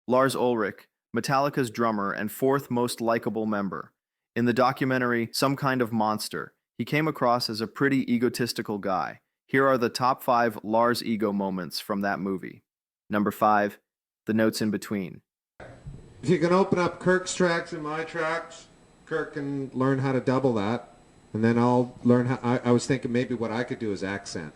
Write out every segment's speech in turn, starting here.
Lars Ulrich, Metallica's drummer and fourth most likable member. In the documentary Some Kind of Monster, he came across as a pretty egotistical guy. Here are the top 5 Lars ego moments from that movie. Number 5, the notes in between. If you can open up Kirk's tracks and my tracks, Kirk can learn how to double that. And then I'll learn how, I was thinking maybe what I could do is accent.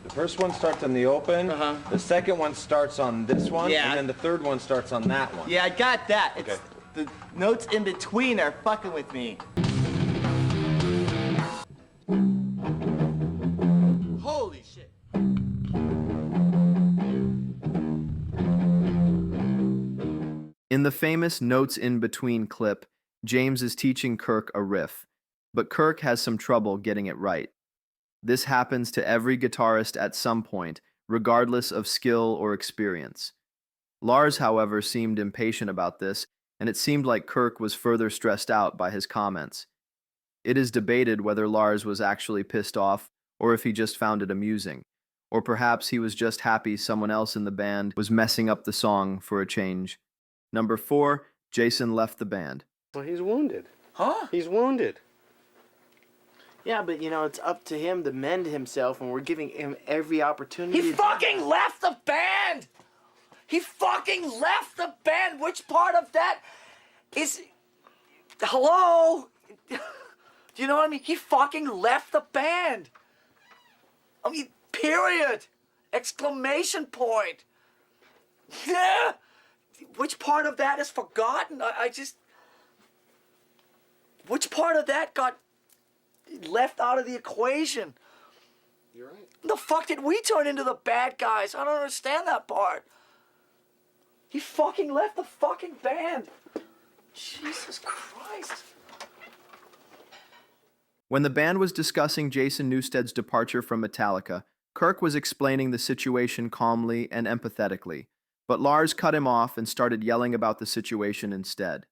The first one starts on the open, the second one starts on this one, and then the third one starts on that one. Yeah, I got that. Okay. It's the notes in between are fucking with me. Holy shit. In the famous Notes in Between clip, James is teaching Kirk a riff, but Kirk has some trouble getting it right. This happens to every guitarist at some point, regardless of skill or experience. Lars, however, seemed impatient about this, and it seemed like Kirk was further stressed out by his comments. It is debated whether Lars was actually pissed off or if he just found it amusing, or perhaps he was just happy someone else in the band was messing up the song for a change. Number 4, Jason left the band. Well, he's wounded. Huh? He's wounded. Yeah, but it's up to him to mend himself, and we're giving him every opportunity. He fucking left the band! He fucking left the band! Which part of that is... Hello? Do you know what I mean? He fucking left the band! I mean, period! Exclamation point! Yeah! Which part of that is forgotten? Which part of that got left out of the equation? You're right. The fuck did we turn into the bad guys? I don't understand that part. He fucking left the fucking band. Jesus Christ. When the band was discussing Jason Newsted's departure from Metallica, Kirk was explaining the situation calmly and empathetically, but Lars cut him off and started yelling about the situation instead.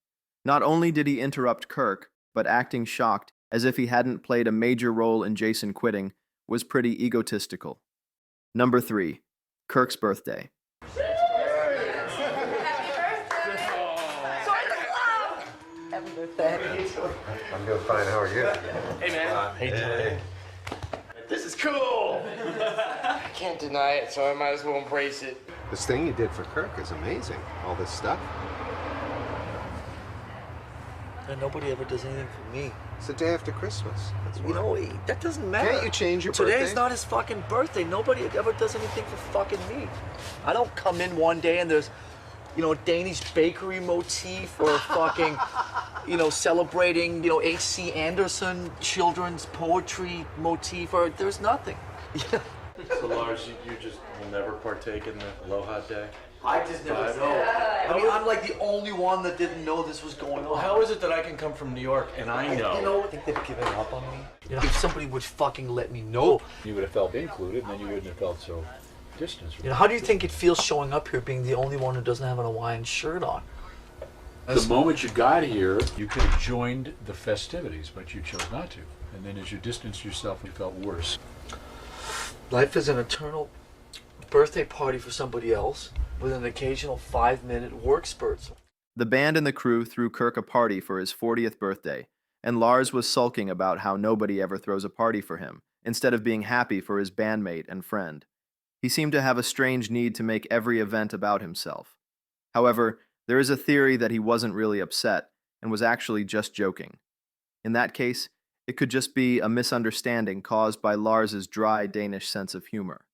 Not only did he interrupt Kirk, but acting shocked, as if he hadn't played a major role in Jason quitting, was pretty egotistical. Number 3, Kirk's birthday. Happy birthday. I'm doing fine, how are you? Hey, man. Hey. This is cool. I can't deny it, so I might as well embrace it. This thing you did for Kirk is amazing. All this stuff. And nobody ever does anything for me. It's the day after Christmas. That's You why. know, that doesn't matter. Can't you change your Today's birthday? not his fucking birthday. Nobody ever does anything for fucking me. I don't come in one day and there's, a Danish bakery motif or fucking, celebrating, H.C. Andersen children's poetry motif, or there's nothing. So Lars, you just will never partake in the Aloha Day? I just never know. I mean, I'm like the only one that didn't know this was going on. Well, how is it that I can come from New York and I know? I think they've given up on me. If somebody would fucking let me know. You would have felt included, and then you wouldn't have felt so distant. How do you think it feels showing up here being the only one who doesn't have an Hawaiian shirt on? The moment you got here, you could have joined the festivities, but you chose not to. And then as you distanced yourself, you felt worse. Life is an eternal birthday party for somebody else with an occasional 5-minute work spurts. The band and the crew threw Kirk a party for his 40th birthday, and Lars was sulking about how nobody ever throws a party for him, instead of being happy for his bandmate and friend. He seemed to have a strange need to make every event about himself. However, there is a theory that he wasn't really upset and was actually just joking. In that case, it could just be a misunderstanding caused by Lars's dry Danish sense of humor.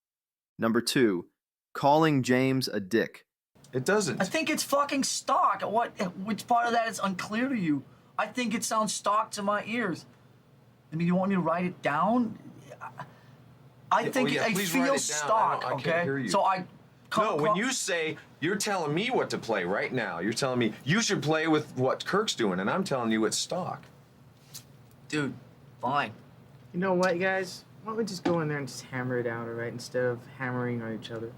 Number 2, calling James a dick. It doesn't. I think it's fucking stock. Which part of that is unclear to you? I think it sounds stock to my ears. I mean, you want me to write it down? I think it please write feels it down. stock, I okay? can't hear you. So I No, when you say, you're telling me what to play right now. You're telling me you should play with what Kirk's doing, and I'm telling you it's stock. Dude, fine. You know what, guys? Why don't we just go in there and just hammer it out, all right? Instead of hammering on each other.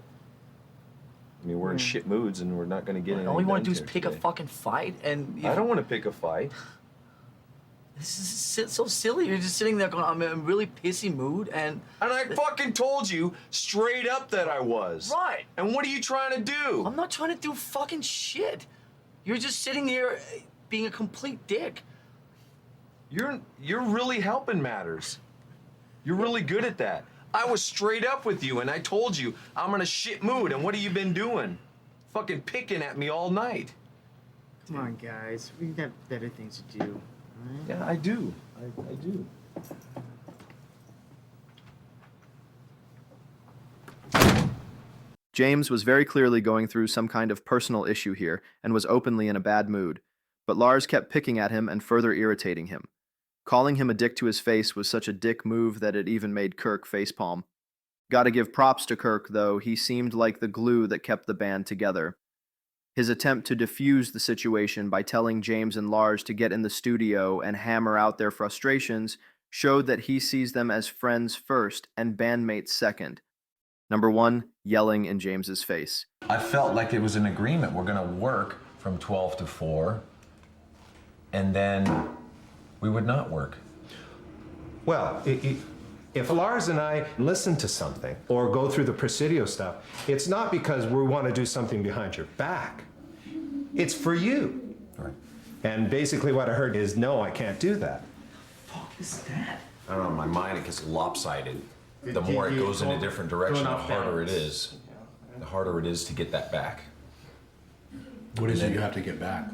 I mean, we're in shit moods, and we're not going to get anything All you want to done do is here pick a today. fucking fight, and I don't want to pick a fight. This is so silly. You're just sitting there going, I'm in a really pissy mood, and I fucking told you straight up that I was. Right. And what are you trying to do? I'm not trying to do fucking shit. You're just sitting here being a complete dick. You're really helping matters. You're really good at that. I was straight up with you, and I told you I'm in a shit mood, and what have you been doing? Fucking picking at me all night. Come on, guys. We got better things to do. Right? Yeah, I do. I do. James was very clearly going through some kind of personal issue here and was openly in a bad mood, but Lars kept picking at him and further irritating him. Calling him a dick to his face was such a dick move that it even made Kirk facepalm. Gotta give props to Kirk, though. He seemed like the glue that kept the band together. His attempt to diffuse the situation by telling James and Lars to get in the studio and hammer out their frustrations showed that he sees them as friends first and bandmates second. Number one, yelling in James's face. I felt like it was an agreement. We're gonna work from 12 to 4, and then we would not work. Well, if Lars and I listen to something or go through the Presidio stuff, it's not because we want to do something behind your back. It's for you. Right. And basically what I heard is, no, I can't do that. Fuck is that? I don't know, in my mind it gets lopsided. The more it goes in a different direction, the harder it is. The harder it is to get that back. What is it you have to get back?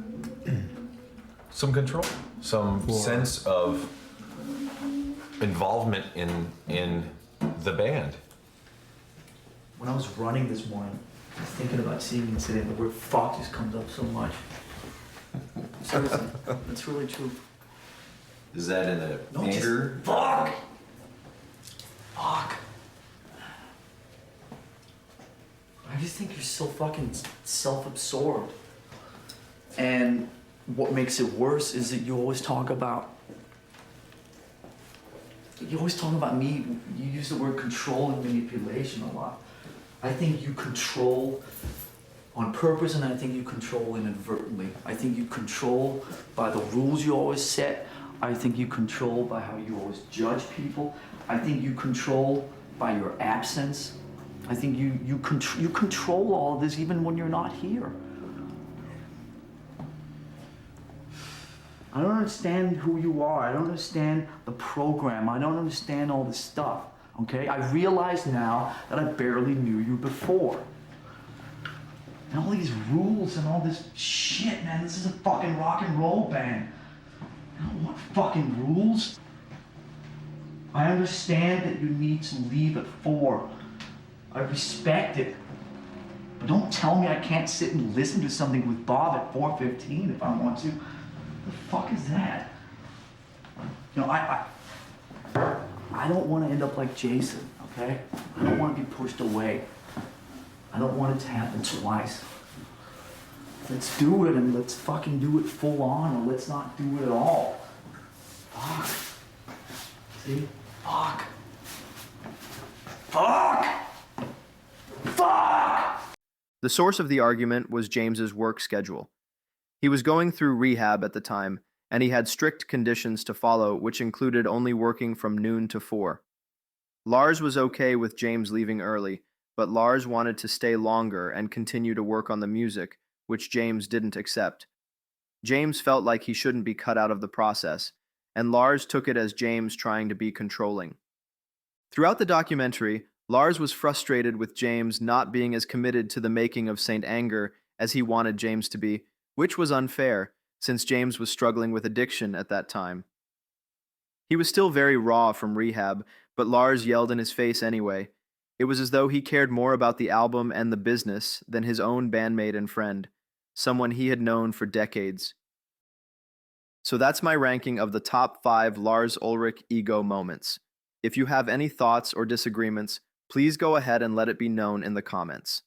Some control, some sense of involvement in the band. When I was running this morning, I was thinking about seeing and saying the word fuck just comes up so much. Seriously, that's really true. Is that in a No, anger? just fuck! Fuck. I just think you're so fucking self-absorbed. And what makes it worse is that you always talk about me. You use the word control and manipulation a lot. I think you control on purpose, and I think you control inadvertently. I think you control by the rules you always set. I think you control by how you always judge people. I think you control by your absence. I think you control all of this even when you're not here. I don't understand who you are. I don't understand the program. I don't understand all this stuff, okay? I realize now that I barely knew you before. And all these rules and all this shit, man. This is a fucking rock and roll band. I don't want fucking rules. I understand that you need to leave at 4. I respect it. But don't tell me I can't sit and listen to something with Bob at 4:15 if I want to. The fuck is that? You know, I don't want to end up like Jason, okay? I don't want to be pushed away. I don't want it to happen twice. Let's do it, and let's fucking do it full on, or let's not do it at all. Fuck. See? Fuck. Fuck! Fuck! The source of the argument was James's work schedule. He was going through rehab at the time, and he had strict conditions to follow, which included only working from noon to 4. Lars was okay with James leaving early, but Lars wanted to stay longer and continue to work on the music, which James didn't accept. James felt like he shouldn't be cut out of the process, and Lars took it as James trying to be controlling. Throughout the documentary, Lars was frustrated with James not being as committed to the making of Saint Anger as he wanted James to be, which was unfair, since James was struggling with addiction at that time. He was still very raw from rehab, but Lars yelled in his face anyway. It was as though he cared more about the album and the business than his own bandmate and friend, someone he had known for decades. So that's my ranking of the top 5 Lars Ulrich ego moments. If you have any thoughts or disagreements, please go ahead and let it be known in the comments.